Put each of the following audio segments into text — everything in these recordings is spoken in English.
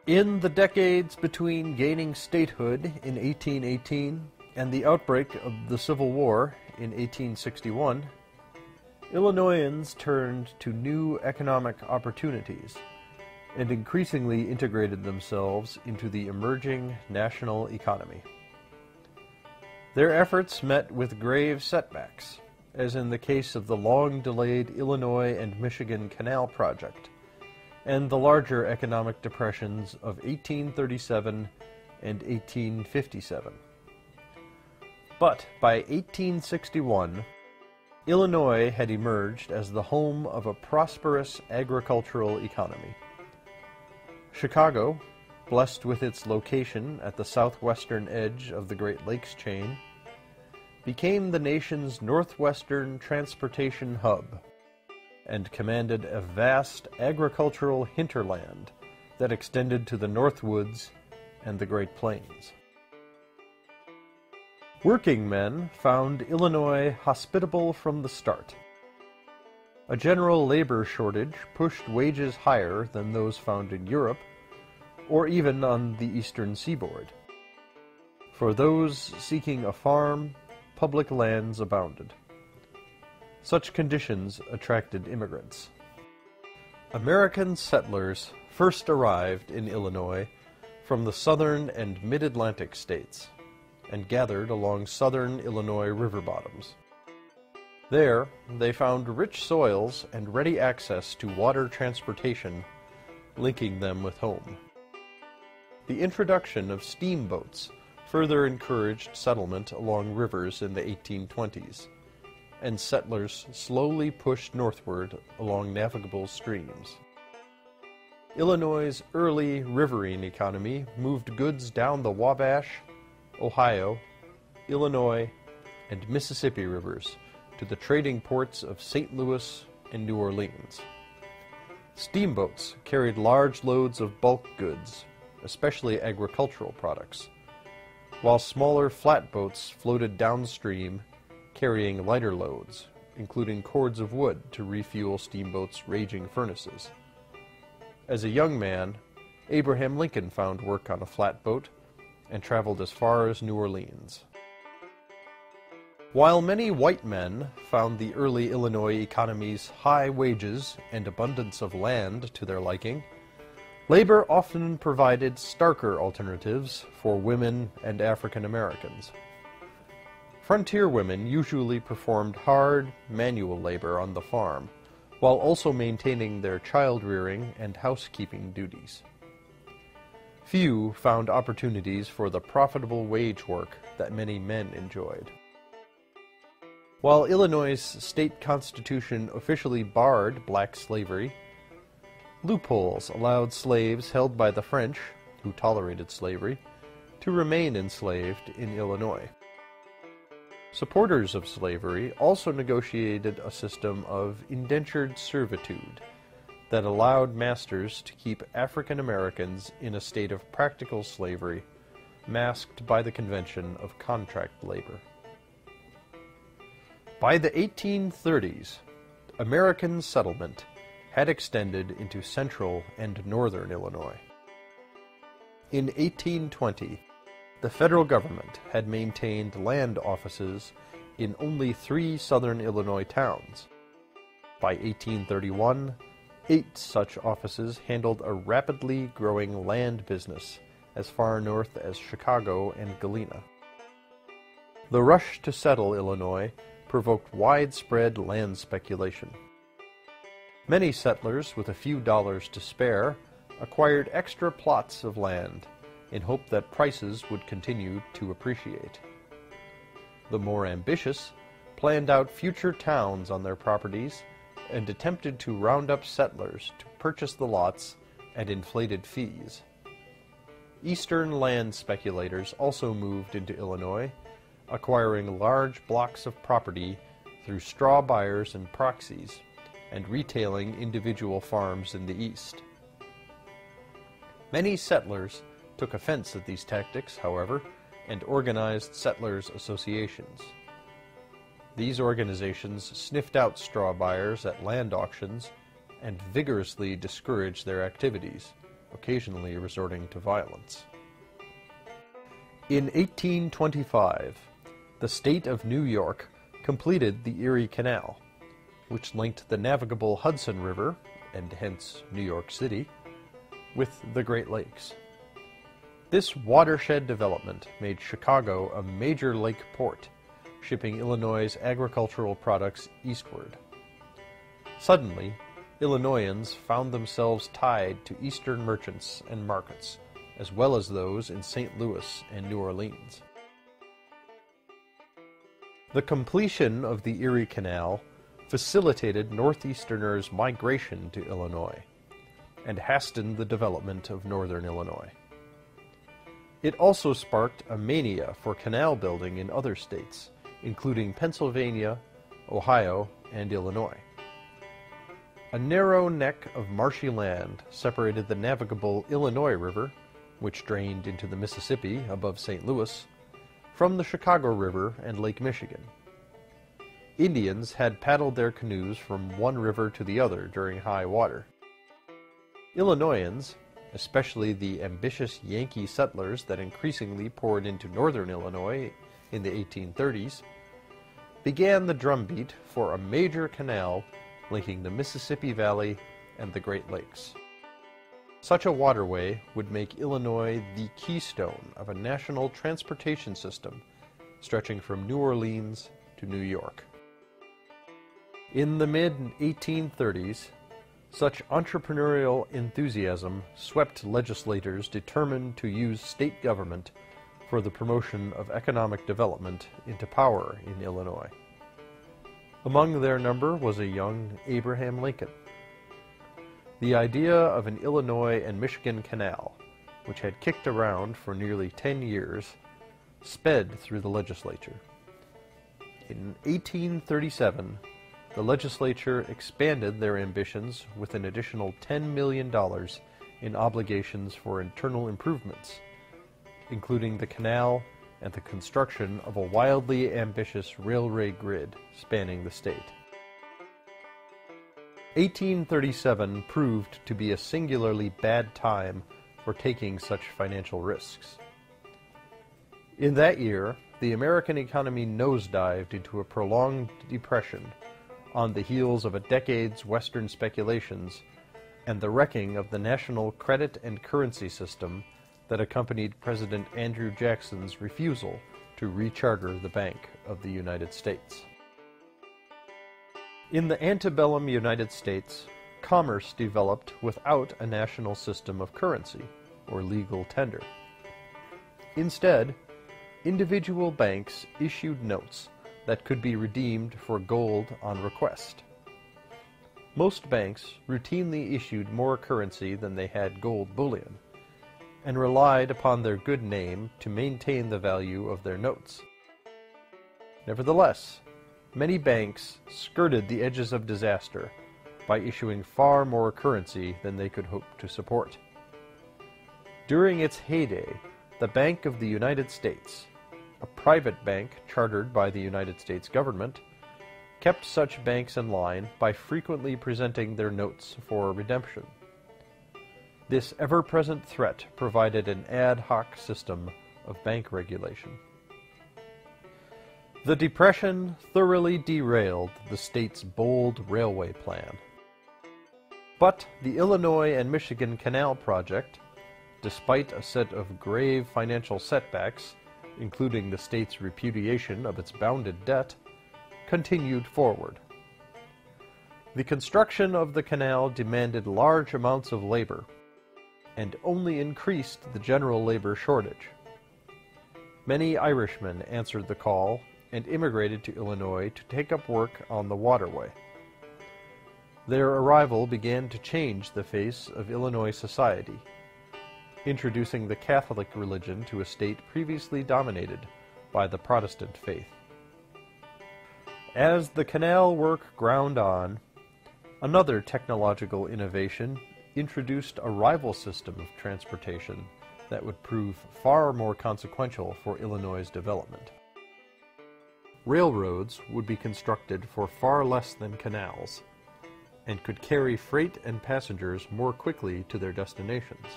In the decades between gaining statehood in 1818 and the outbreak of the Civil War in 1861, Illinoisans turned to new economic opportunities and increasingly integrated themselves into the emerging national economy. Their efforts met with grave setbacks, as in the case of the long-delayed Illinois and Michigan Canal Project, and the larger economic depressions of 1837 and 1857. But by 1861, Illinois had emerged as the home of a prosperous agricultural economy. Chicago, blessed with its location at the southwestern edge of the Great Lakes chain, became the nation's northwestern transportation hub and commanded a vast agricultural hinterland that extended to the Northwoods and the Great Plains. Working men found Illinois hospitable from the start. A general labor shortage pushed wages higher than those found in Europe, or even on the eastern seaboard. For those seeking a farm, public lands abounded. Such conditions attracted immigrants. American settlers first arrived in Illinois from the southern and mid-Atlantic states and gathered along southern Illinois river bottoms. There, they found rich soils and ready access to water transportation, linking them with home. The introduction of steamboats further encouraged settlement along rivers in the 1820s, and settlers slowly pushed northward along navigable streams. Illinois' early riverine economy moved goods down the Wabash, Ohio, Illinois, and Mississippi rivers to the trading ports of St. Louis and New Orleans. Steamboats carried large loads of bulk goods, especially agricultural products, while smaller flatboats floated downstream carrying lighter loads, including cords of wood to refuel steamboats' raging furnaces. As a young man, Abraham Lincoln found work on a flatboat and traveled as far as New Orleans. While many white men found the early Illinois economy's high wages and abundance of land to their liking, labor often provided starker alternatives for women and African Americans. Frontier women usually performed hard, manual labor on the farm, while also maintaining their child-rearing and housekeeping duties. Few found opportunities for the profitable wage work that many men enjoyed. While Illinois' state constitution officially barred black slavery, loopholes allowed slaves held by the French, who tolerated slavery, to remain enslaved in Illinois. Supporters of slavery also negotiated a system of indentured servitude that allowed masters to keep African Americans in a state of practical slavery, masked by the convention of contract labor. By the 1830s, American settlement had extended into central and northern Illinois. In 1820, the federal government had maintained land offices in only 3 southern Illinois towns. By 1831, 8 such offices handled a rapidly growing land business as far north as Chicago and Galena. The rush to settle Illinois provoked widespread land speculation. Many settlers with a few dollars to spare acquired extra plots of land in hope that prices would continue to appreciate. The more ambitious planned out future towns on their properties and attempted to round up settlers to purchase the lots at inflated fees. Eastern land speculators also moved into Illinois, acquiring large blocks of property through straw buyers and proxies, and retailing individual farms in the East. Many settlers took offense at these tactics, however, and organized settlers' associations. These organizations sniffed out straw buyers at land auctions and vigorously discouraged their activities, occasionally resorting to violence. In 1825, the state of New York completed the Erie Canal, which linked the navigable Hudson River, and hence New York City, with the Great Lakes. This watershed development made Chicago a major lake port, shipping Illinois' agricultural products eastward. Suddenly, Illinoisans found themselves tied to eastern merchants and markets, as well as those in St. Louis and New Orleans. The completion of the Erie Canal facilitated Northeasterners' migration to Illinois and hastened the development of northern Illinois. It also sparked a mania for canal building in other states, including Pennsylvania, Ohio, and Illinois. A narrow neck of marshy land separated the navigable Illinois River, which drained into the Mississippi above St. Louis, from the Chicago River and Lake Michigan. Indians had paddled their canoes from one river to the other during high water. Illinoisans, especially the ambitious Yankee settlers that increasingly poured into northern Illinois in the 1830s, began the drumbeat for a major canal linking the Mississippi Valley and the Great Lakes. Such a waterway would make Illinois the keystone of a national transportation system stretching from New Orleans to New York. In the mid-1830s, such entrepreneurial enthusiasm swept legislators determined to use state government for the promotion of economic development into power in Illinois. Among their number was a young Abraham Lincoln. The idea of an Illinois and Michigan canal, which had kicked around for nearly 10 years, sped through the legislature. In 1837, the legislature expanded their ambitions with an additional $10 million in obligations for internal improvements, including the canal and the construction of a wildly ambitious railway grid spanning the state. 1837 proved to be a singularly bad time for taking such financial risks. In that year, the American economy nosedived into a prolonged depression on the heels of a decade's Western speculations and the wrecking of the national credit and currency system that accompanied President Andrew Jackson's refusal to recharter the Bank of the United States. In the antebellum United States, commerce developed without a national system of currency or legal tender. Instead, individual banks issued notes that could be redeemed for gold on request. Most banks routinely issued more currency than they had gold bullion, and relied upon their good name to maintain the value of their notes. Nevertheless, many banks skirted the edges of disaster by issuing far more currency than they could hope to support. During its heyday, the Bank of the United States, a private bank chartered by the United States government, kept such banks in line by frequently presenting their notes for redemption. This ever-present threat provided an ad hoc system of bank regulation. The Depression thoroughly derailed the state's bold railway plan. But the Illinois and Michigan Canal project, despite a set of grave financial setbacks, including the state's repudiation of its bounded debt, continued forward. The construction of the canal demanded large amounts of labor, and only increased the general labor shortage. Many Irishmen answered the call and immigrated to Illinois to take up work on the waterway. Their arrival began to change the face of Illinois society, introducing the Catholic religion to a state previously dominated by the Protestant faith. As the canal work ground on, another technological innovation introduced a rival system of transportation that would prove far more consequential for Illinois' development. Railroads would be constructed for far less than canals, and could carry freight and passengers more quickly to their destinations.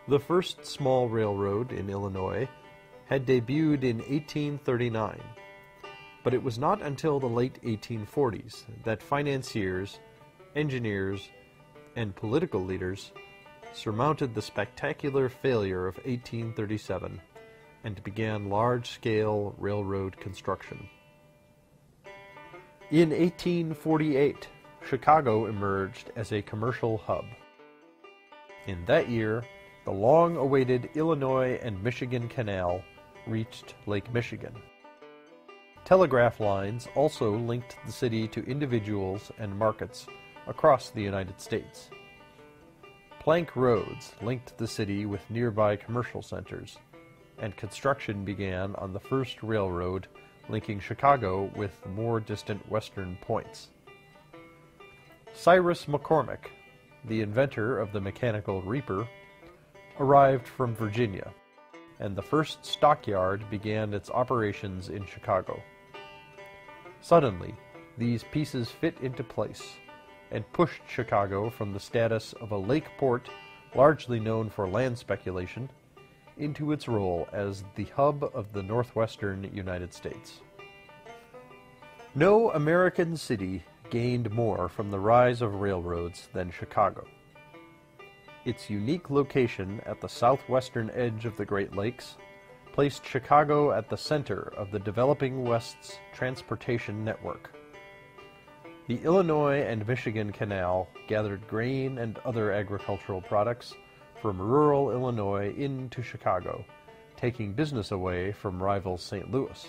The first small railroad in Illinois had debuted in 1839, but it was not until the late 1840s that financiers, engineers, and political leaders surmounted the spectacular failure of 1837 and began large-scale railroad construction. In 1848, Chicago emerged as a commercial hub. In that year, the long-awaited Illinois and Michigan Canal reached Lake Michigan. Telegraph lines also linked the city to individuals and markets across the United States. Plank roads linked the city with nearby commercial centers, and construction began on the first railroad linking Chicago with more distant western points. Cyrus McCormick, the inventor of the mechanical reaper, arrived from Virginia, and the first stockyard began its operations in Chicago. Suddenly, these pieces fit into place and pushed Chicago from the status of a lake port largely known for land speculation into its role as the hub of the northwestern United States. No American city gained more from the rise of railroads than Chicago. Its unique location at the southwestern edge of the Great Lakes placed Chicago at the center of the developing West's transportation network. The Illinois and Michigan Canal gathered grain and other agricultural products from rural Illinois into Chicago, taking business away from rival St. Louis.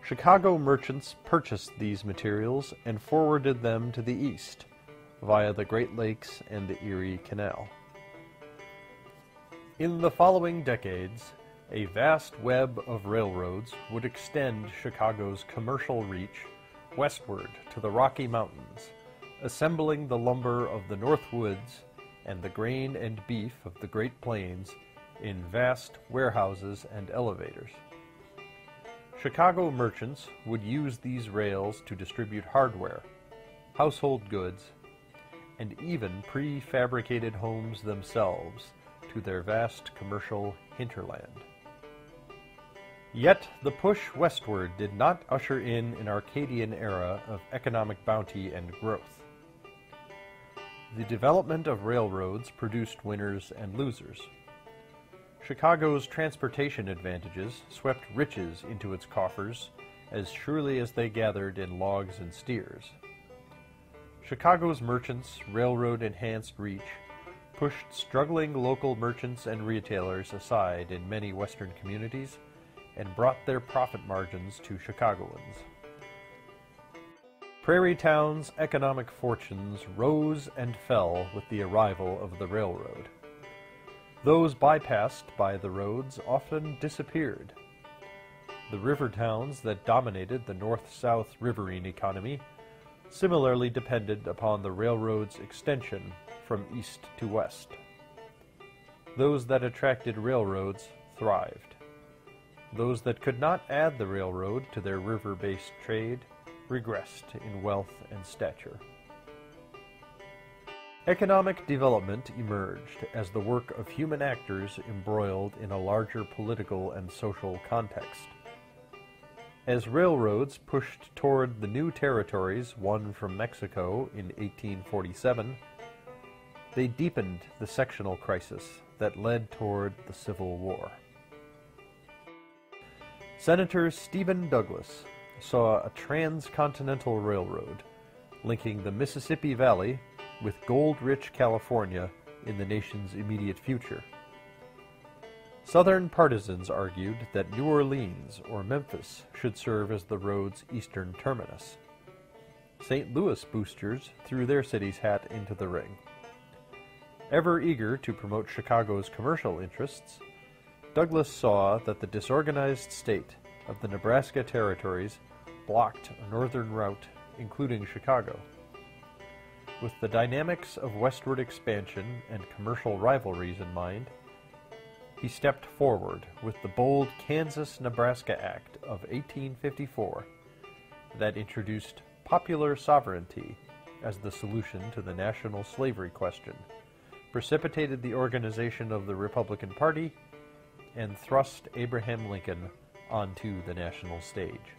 Chicago merchants purchased these materials and forwarded them to the east via the Great Lakes and the Erie Canal. In the following decades, a vast web of railroads would extend Chicago's commercial reach westward to the Rocky Mountains, assembling the lumber of the North Woods and the grain and beef of the Great Plains in vast warehouses and elevators. Chicago merchants would use these rails to distribute hardware, household goods, and even prefabricated homes themselves to their vast commercial hinterland. Yet the push westward did not usher in an Arcadian era of economic bounty and growth. The development of railroads produced winners and losers. Chicago's transportation advantages swept riches into its coffers as surely as they gathered in logs and steers. Chicago's merchants' railroad-enhanced reach pushed struggling local merchants and retailers aside in many western communities and brought their profit margins to Chicagoans. Prairie towns' economic fortunes rose and fell with the arrival of the railroad. Those bypassed by the roads often disappeared. The river towns that dominated the north-south riverine economy similarly depended upon the railroad's extension from east to west. Those that attracted railroads thrived. Those that could not add the railroad to their river-based trade regressed in wealth and stature. Economic development emerged as the work of human actors embroiled in a larger political and social context. As railroads pushed toward the new territories won from Mexico in 1847, they deepened the sectional crisis that led toward the Civil War. Senator Stephen Douglas saw a transcontinental railroad linking the Mississippi Valley with gold-rich California in the nation's immediate future. Southern partisans argued that New Orleans or Memphis should serve as the road's eastern terminus. St. Louis boosters threw their city's hat into the ring. Ever eager to promote Chicago's commercial interests, Douglas saw that the disorganized state of the Nebraska territories blocked a northern route, including Chicago. With the dynamics of westward expansion and commercial rivalries in mind, he stepped forward with the bold Kansas-Nebraska Act of 1854 that introduced popular sovereignty as the solution to the national slavery question, precipitated the organization of the Republican Party, and thrust Abraham Lincoln onto the national stage.